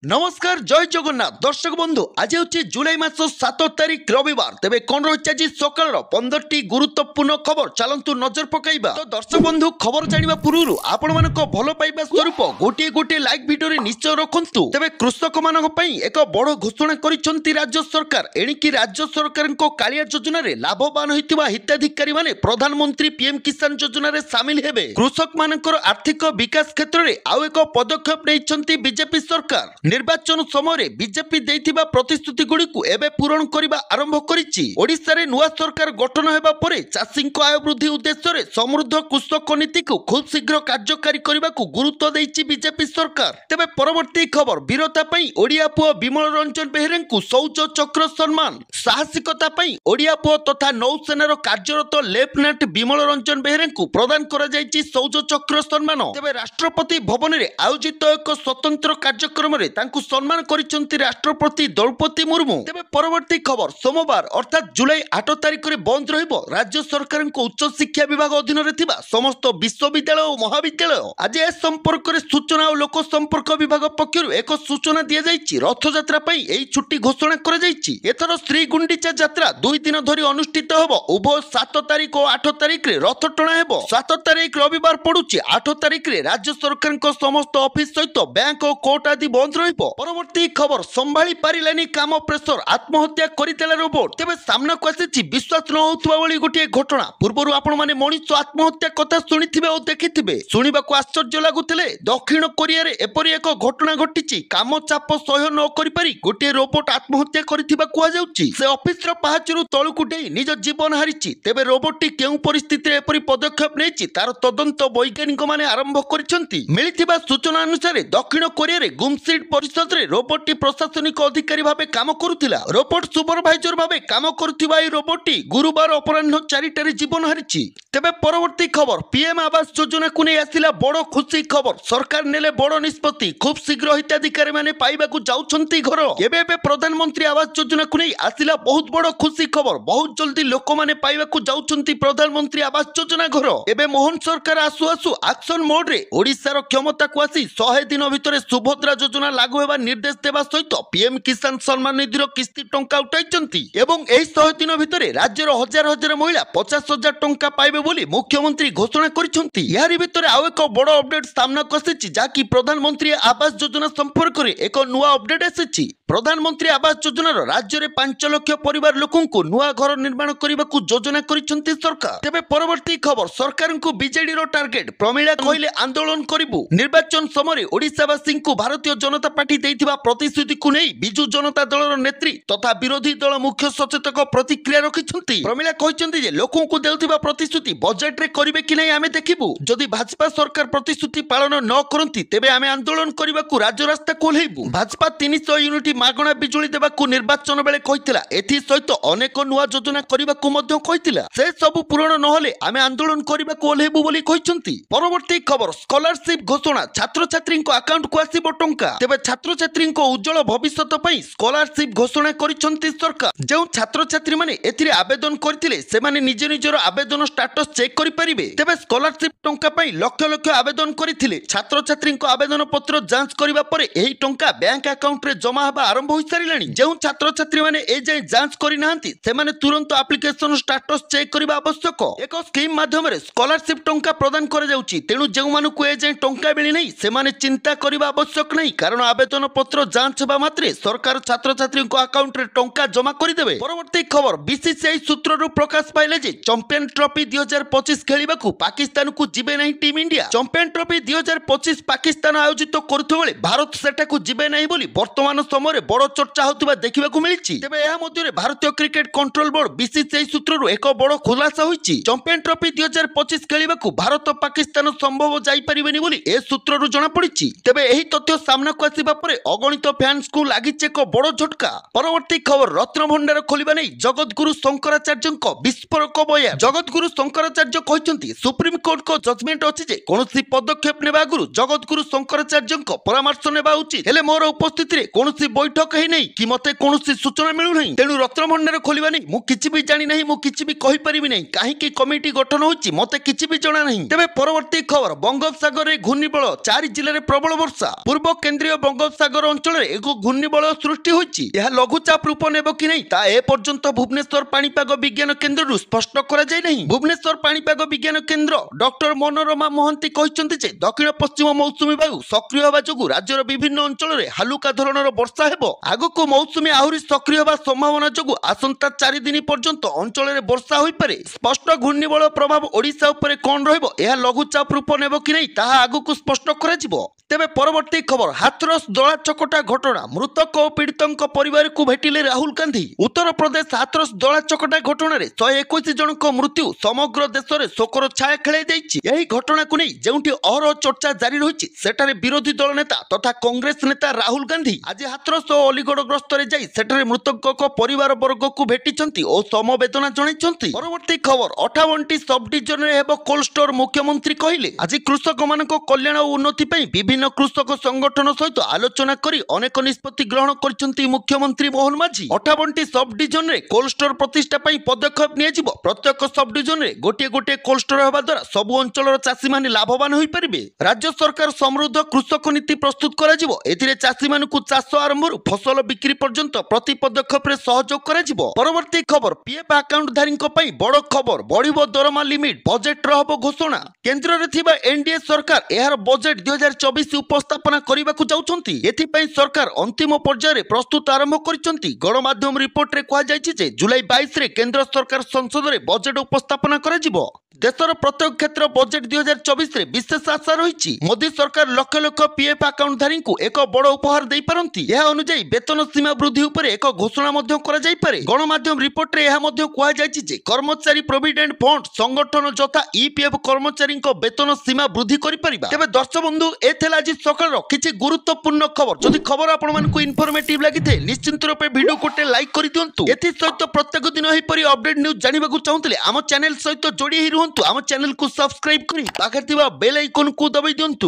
नमस्कार जय जगन्नाथ दर्शक बंधु आज हूँ जुलाई मास 7 तारिख रविवार तेरे कौन रही आज सकाल 15टी गुरुत्वपूर्ण खबर चलतु नजर पकईबा। तो दर्शक बंधु खबर जाना पूर्व आपण मान भल पाइबा स्वरूप गोटे गोटे लाइक भिडियो निश्चय रखु तेरे कृषक मान एक बड़ घोषणा कर राज्य सरकार एणिकी राज्य सरकार कालिया योजन लाभवान होता हिताधिकारी माने प्रधानमंत्री पीएम किसान योजन सामिल हेबे। कृषक मान आर्थिक विकास क्षेत्र में आउ एक पदक्षेप नहीं बीजेपी सरकार निर्वाचन समय बीजेपी देइथिबा प्रतिश्रुति गुड़िकु एबे पूरण करिबा आरंभ करिछि। ओडिसा रे नुआ सरकार गठन हेबा परे चाषीक आय वृद्धि उद्देश्य रे समृद्ध कृषक नीति को खूब शीघ्र कार्यकारी करबाकू गुरुत्व देइछि बीजेपी सरकार। तेबे परवर्ती खबर वीरता पई ओडिया पुओ विमल रंजन बेहेरेंकु शौर्य चक्र सम्मान साहसिकता पई ओडिया पुओ तथा नौसेनार कार्यरत लेफ्टिनेंट विमल रंजन बेहेरेंकु प्रदान करा जाइछि शौर्य चक्र सम्मान। तेबे राष्ट्रपति भवन रे आयोजित एक स्वतंत्र कार्यक्रम रे तांकु सम्मान करिसंती राष्ट्रपति द्रौपदी मुर्मू। तेबे परवर्ती खबर सोमवार अर्थात जुलाई 8 तारिख रे बंद रहिबो राज्य सरकार उच्च शिक्षा विभाग अधीन रे थिबा समस्त विश्वविद्यालय और महाविद्यालय। आज ए संपर्क रे सूचना और लोक संपर्क विभाग पक्षरु एक सूचना दिया जाइछि। रथ यात्रा पई एई छुट्टी घोषणा करा जाइछि। एथर श्री गुंडीचा यात्रा 2 दिन धरि अनुष्ठित हबो। उभय 7 तारिख और 8 तारिख रे रथ टणा हेबो। 7 तारिख रविवार पडुछि। 8 तारिख रे राज्य सरकार समस्त ऑफिस सहित बैंक और कोर्ट आदि बंद रहिबो। परवर्ती खबर संभाली पारिलानी काम प्रेसर आत्महत्या करितेला रोबोट। तेबे सामना को आसीछि विश्वास न होतबा वाली गोटे घटना। पूर्वरु आपण माने मनीष आत्महत्या कथा सुनिथिबे और देखिथिबे सुनिबाको आश्चर्य लागुथिले। दक्षिण कोरिया रे एपरि एक घटना घटिछि। काम चाप सह्य न करि पारि गोटे रोबोट आत्महत्या करिथिबा कुआ जाउछि। से ऑफिस रो पाहाचरु तळुकु डेई निज जीवन हारिछि। तेबे रोबोटटी केउ परिस्थिति रे एपरि पदक्षेप नेछि तार तदंत वैज्ञानिक माने आरंभ करिसंती। मिलिथिबा सूचना अनुसार दक्षिण कोरिया रे गुमसिड परिषद रे रोबोटटी प्रशासनिक अधिकारी भाबे काम करुथिला। रोबोट सुपरवाइजर भाबे काम करुथिबा ए रोबोटटी गुरुवार अपराह्न 4टारे जीवन हारिछि। तेबे परवर्ती खबर पीएम आवास योजना को नै आसिला बड़ खुशी खबर। सरकार नेले बड़ निष्पत्ति खूब शीघ्र हिताधिकारी माने पाइबाकू जाउछंती घर। एबे प्रधानमंत्री आवास योजना को नै आसिला बहुत बड़ खुशी खबर। बहुत जल्दी लोक माने पाइबाकू जाउछंती प्रधानमंत्री आवास योजना घर। एबे मोहन सरकार आसु आसु एक्शन मोड रे ओडिसा रो क्षमता को आसी 100 दिन भितरे सुभद्रा योजना लागू हेबा निर्देश देवा सहित पीएम किसान सम्मान निधि किस्ती टंका उठाइछंती एवं एही 100 दिन भितरे राज्यर हजार हजार महिला 50,000 टंका पाइबे बोली मुख्यमंत्री घोषणा करिछंती। यारी भितरे आउ एक बड़ अपडेट सामना कसिछि जाकि प्रधानमंत्री आवास योजना संपर्क रे एक नुआ अपडेट आसिछि। प्रधानमंत्री आवास योजनार राज्य रे 5 लाख परिवार लोकंकु नुआ घर निर्माण करबाकू योजना करिछंती सरकार। तेबे परवर्ती खबर सरकार को बीजेडी रो टार्गेट प्रमिला कहले आंदोलन करिबु। निर्वाचन समय ओडिसावासी को भारतीय जनता पार्टी देइथिबा प्रतिश्रुति को नहीं बिजू जनता दल नेत्री तथा विरोधी दल मुख्य सचेतक प्रतिक्रिया रखिछंती। प्रमिला कहिछंती जे लोकों को देउथिबा प्रतिश्रुति बजेट रे करिवे कि नहीं आमे देखिबु। जदि भाजपा सरकार प्रतिश्रुति पालन न करंती तेबे आमे आंदोलन करबाकू राज्य रास्ता कोल्हेबु। भाजपा 300 यूनिट मागणा बिजुली देबाकू निर्वाचन बेले कहितला। एथि सहित अनेक नुआ योजना करबाकू मध्य कहितला। से सब पूर्ण न होले आमे आंदोलन करबाकू ओल्हेबु बोली कहिछंती। परवर्ती खबर स्कॉलरशिप घोषणा छात्र छात्री अकाउंट को आसीबो टंका। तेबे छात्र छात्री उज्जवल भविष्यत पई स्कॉलरशिप घोषणा करिसंती सरकार। जो छात्र छात्री माने एथिरे आवेदन करथिले से माने निज निजर आवेदन स्टेटस चेक करि परिबे। तेबे स्कॉलरशिप टंका पई लक्ष लक्ष आवेदन करथिले। छात्र छात्री आवेदन पत्र जांच करिबा परे एही टंका बैंक अकाउंट रे जमा हेबा आरंभ होई सारिलानी। जो छात्र छात्री माने ए जाय जांच करि नाहंती से माने तुरंत एप्लिकेशन स्टेटस चेक करिबा आवश्यक। एक स्कीम माध्यम रे स्कॉलरशिप टंका प्रदान करा जाउची। तेनु जेउ मानकु ए जाय टंका मिली नै से माने चिंता करिबा आवश्यक नै कारण आवेदन पत्र जांच हेबा मात्रे सरकार छात्र छात्री अकाउंट रे टंका जमा करि देबे। परवर्ती खबर बीसीसीआई सूत्ररु प्रकाश पाइले जे चैंपियन ट्रॉफी 2025 खेलिबाकू पाकिस्तान को जिबे नहीं team India. Champion trophy 2025 Pakistan आयोजित करुथबा बेले भारत सेटाकू जिबे नहीं बोली वर्तमान समय बड़ चर्चा होतिबा देखिबाकू मिलिछि। तेबे एहा मध्ये भारतीय क्रिकेट कंट्रोल बोर्ड बीसीसीआई सूत्ररु एक बड़ खुलासा होइछि। चैंपियन ट्रॉफी 2025 खेलिबाकू भारत पाकिस्तान संभव जाई परिबेनी बोली ए सूत्ररु जणा पड़िछि। तेबे एही तथ्य सामना को आसीबा परे अगणित फैंस को लागिछि एक बड़ झटका। परवर्ती खबर रत्न भंडार खोलिबा नै जगतगुरु शंकराचार्य विस्फोरक बयान। जगतगुरु शंकराचार्य कहिसंती सुप्रीम कोर्ट को जजमेंट अछि जे कोनोसी पदक्षेप नेबा आगुरु जगतगुरु शंकराचार्य परामर्श नेबा उचित। हेले मोर उपस्थिति रे कोनोसी बैठक हे नै कि मते कोनोसी सूचना मिलु नै। तेनु रत्न भंडार खोलिबा नै मु किछि भी जानि नै मु किछि भी कहि परिबि नै काहे कि कमिटी गठन होछि मते किछि भी जणा नै। तेबे परवर्ती खबर बंगोपसागर रे घूर्णिबल 4 जिल्ला रे प्रबल वर्षा। पूर्व केंद्रीय ବଙ୍ଗୋପସାଗର ଅଞ୍ଚଳରେ ଏକ ଘୂର୍ଣ୍ଣିବଳୟ ସୃଷ୍ଟି ହୋଇଛି। ଏହା ଲଘୁଚାପ ରୂପ ନେବ କି ନାହିଁ ତା ଏପର୍ଯ୍ୟନ୍ତ ଭୁବନେଶ୍ୱର ପାଣିପାଗ ବିଜ୍ଞାନ କେନ୍ଦ୍ରରୁ ସ୍ପଷ୍ଟ କରାଯାଇ ନାହିଁ। ଭୁବନେଶ୍ୱର ପାଣିପାଗ ବିଜ୍ଞାନ କେନ୍ଦ୍ର ଡକ୍ଟର ମନୋରମା ମହାନ୍ତି କହିଛନ୍ତି ଯେ ଦକ୍ଷିଣ ପଶ୍ଚିମ ମୌସୁମୀ ବାୟୁ ସକ୍ରିୟ ହେବା ଯୋଗୁଁ ରାଜ୍ୟର ବିଭିନ୍ନ ଅଞ୍ଚଳରେ ହାଲୁକା ଧରଣର ବର୍ଷା ହେବ। ଆଗକୁ ମୌସୁମୀ ଆହୁରି ସକ୍ରିୟ ହେବା ସମ୍ଭାବନା ଯୋଗୁଁ ଆସନ୍ତା 4 ଦିନ ପର୍ଯ୍ୟନ୍ତ ଅଞ୍ଚଳରେ ବର୍ଷା ହୋଇପାରେ। ସ୍ପଷ୍ଟ ଘୂର୍ଣ୍ଣିବଳୟ ପ୍ରଭାବ ଓଡ଼ିଶା ଉପରେ କଣ ରହିବ, ଏହା ଲଘୁଚାପ ରୂପ ନେବ କି ନାହିଁ ତାହା ଆଗକୁ ସ୍ପଷ୍ଟ କରାଯିବ। ତେବେ ପରବର୍ତ୍ତୀ ଖବର, ହାଥରସ ଦଳା ଚକଟା ଘଟଣା, ମୃତକ ଓ ପୀଡ଼ିତଙ୍କ ପରିବାରକୁ ଭେଟିଲେ ରାହୁଲ ଗାନ୍ଧୀ। ଉତ୍ତରପ୍ରଦେଶ ହାଥରସ ଦଳା ଚକଟା ଘଟଣାରେ 121 ଜଣଙ୍କ ମୃତ୍ୟୁ ସମଗ୍ର ଦେଶରେ ଶୋକର ଛାୟା ଖେଳାଇ ଦେଇଛି। ଏହି ଘଟଣାକୁ ନେଇ ଯେଉଁଠି ଅହରହ ଚର୍ଚ୍ଚା ଜାରି ରହିଛି ସେଠାରେ ବିରୋଧୀ ଦଳ ନେତା ତଥା କଂଗ୍ରେସ ନେତା ରାହୁଲ ଗାନ୍ଧୀ ଆଜି ହାଥରସ ଓ ଅଲିଗଡ଼ ଗସ୍ତରେ ଯାଇ ସେଠାରେ ମୃତକଙ୍କ ପରିବାର ବର୍ଗକୁ ଭେଟିଛନ୍ତି ଓ ସମବେଦନା ଜଣାଇଛନ୍ତି। ପରବର୍ତ୍ତୀ ଖବର, 58ଟି ସବ୍ ଡିଭିଜନରେ ହେବ କୋଲ୍ଡ ଷ୍ଟୋର। ମୁଖ୍ୟମନ୍ତ୍ରୀ କହିଲେ ଆଜି କୃଷକମାନଙ୍କ କଲ୍ୟାଣ ଓ ଉନ୍ନତି ପାଇଁ ବିଭିନ୍ନ କୃଷକ ସଂଗଠନ ସହିତ ଆଲୋଚନା କରି ଅନେକ ନିଷ୍ପତ୍ତି ଗ୍ରହଣ କରିଛନ୍ତି ମୁଖ୍ୟମନ୍ତ୍ରୀ ମୋହନ ମାଝୀ। 58ଟି ସବ୍ ଡିଭିଜନରେ କୋଲ୍ଡ ଷ୍ଟୋର ପ୍ରତିଷ୍ଠା ପାଇଁ ପଦକ୍ଷେପ ନିଆଯିବ। ପ୍ରତ୍ୟେକ ସବ୍ ଡିଭିଜନରେ ଗୋଟିଏ ଗୋଟିଏ କୋଲ୍ଡ ଷ୍ଟୋର ହେବା ଦ୍ୱାରା ସବୁ ଅଞ୍ଚଳର ଚାଷୀମାନେ ଲାଭବାନ ହୋଇପାରିବେ। ରାଜ୍ୟ ସରକାର ସମୃଦ୍ଧ କୃଷକ ନୀତି ପ୍ରସ୍ତୁତ କରାଯିବ। ଏଥିରେ ଚାଷୀମାନଙ୍କୁ ଚାଷ ଆରମ୍ଭରୁ ଫସଲ ବିକ୍ରି ପର୍ଯ୍ୟନ୍ତ ପ୍ରତି ପଦକ୍ଷେପରେ ସହଯୋଗ କରାଯିବ। ପରବର୍ତ୍ତୀ ଖବର, ପିଏଫ୍ ଆକାଉଣ୍ଟଧାରୀଙ୍କ ପାଇଁ ବଡ଼ ଖବର, ବଢ଼ିବ ଦରମା ଲିମିଟ୍, ବଜେଟ୍ର ହେବ ଘୋଷଣା। କେନ୍ଦ୍ରରେ ଥିବା ଏନଡିଏ ସରକାର ଏହାର ବଜେଟ୍ 2024 ଉପସ୍ଥାପନା କରିବାକୁ ଯାଉଛନ୍ତି। ଏଥିପାଇଁ ସରକାର ଅନ୍ତିମ ପର୍ଯ୍ୟାୟରେ ପ୍ରସ୍ତୁତ ଆରମ୍ଭ କରିଛନ୍ତି। ଗଣମାଧ୍ୟମ ରିପୋର୍ଟରେ କୁହାଯାଇଛି ଯେ ଜୁଲାଇ 22ରେ କେନ୍ଦ୍ର ସରକାର ସଂସଦରେ ବଜେଟ୍ ଉପସ୍ଥାପନା କରାଯିବ। ଦେଶର ପ୍ରତ୍ୟେକ କ୍ଷେତ୍ର ବଜେଟ୍ 2024ରେ ବିଶେଷ ଆଶା ରହିଛି। ମୋଦି ସରକାର ଲକ୍ଷ ଲକ୍ଷ ପିଏଫ୍ ଆକାଉଣ୍ଟଧାରୀଙ୍କୁ ଏକ ବଡ଼ ଉପହାର ଦେଇପାରନ୍ତି। ଏହା ଅନୁଯାୟୀ ବେତନ ସୀମା ବୃଦ୍ଧି ଉପରେ ଏକ ଘୋଷଣା ମଧ୍ୟ କରାଯାଇପାରେ। ଗଣମାଧ୍ୟମ ରିପୋର୍ଟରେ ଏହା ମଧ୍ୟ କୁହାଯାଇଛି ଯେ କର୍ମଚାରୀ ପ୍ରୋଭିଡେଣ୍ଟ ଫଣ୍ଡ ସଂଗଠନ ଯଥା ଇପିଏଫ୍ କର୍ମଚାରୀଙ୍କ ବେତନ ସୀମା ବୃଦ୍ଧି କରିପାରିବା। ତେବେ ଦର୍ଶକ ବନ୍ଧୁ, ଏ ଥିଲା ଆଜି ସକାଳର କିଛି ଗୁରୁତ୍ୱପୂର୍ଣ୍ଣ ଖବର। ଯଦି ଖବର ଆପଣମାନଙ୍କୁ ଇନଫର୍ମେଟିଭ ଲାଗିଥାଏ ନିଶ୍ଚିତ ରୂପେ ଭିଡ଼ିଓ ଗୋଟେ ଲାଇକ୍ କରିଦିଅନ୍ତୁ। ଏଥିସହିତ ପ୍ରତ୍ୟେକ ଦିନ ଏହିପରି ଅପଡେଟ୍ ନ୍ୟୁଜ୍ ଜାଣିବାକୁ ଚାହୁଁଥିଲେ ଆମ ଚ୍ୟାନେଲ ସହିତ ଯୋଡ଼ି ହୋଇ ରୁହନ୍ତୁ। ଆମ ଚ୍ୟାନେଲକୁ ସବସ୍କ୍ରାଇବ୍ କରି ପାଖରେ ଥିବା ବେଲ୍ ଆଇକନକୁ ଦବାଇ ଦିଅନ୍ତୁ।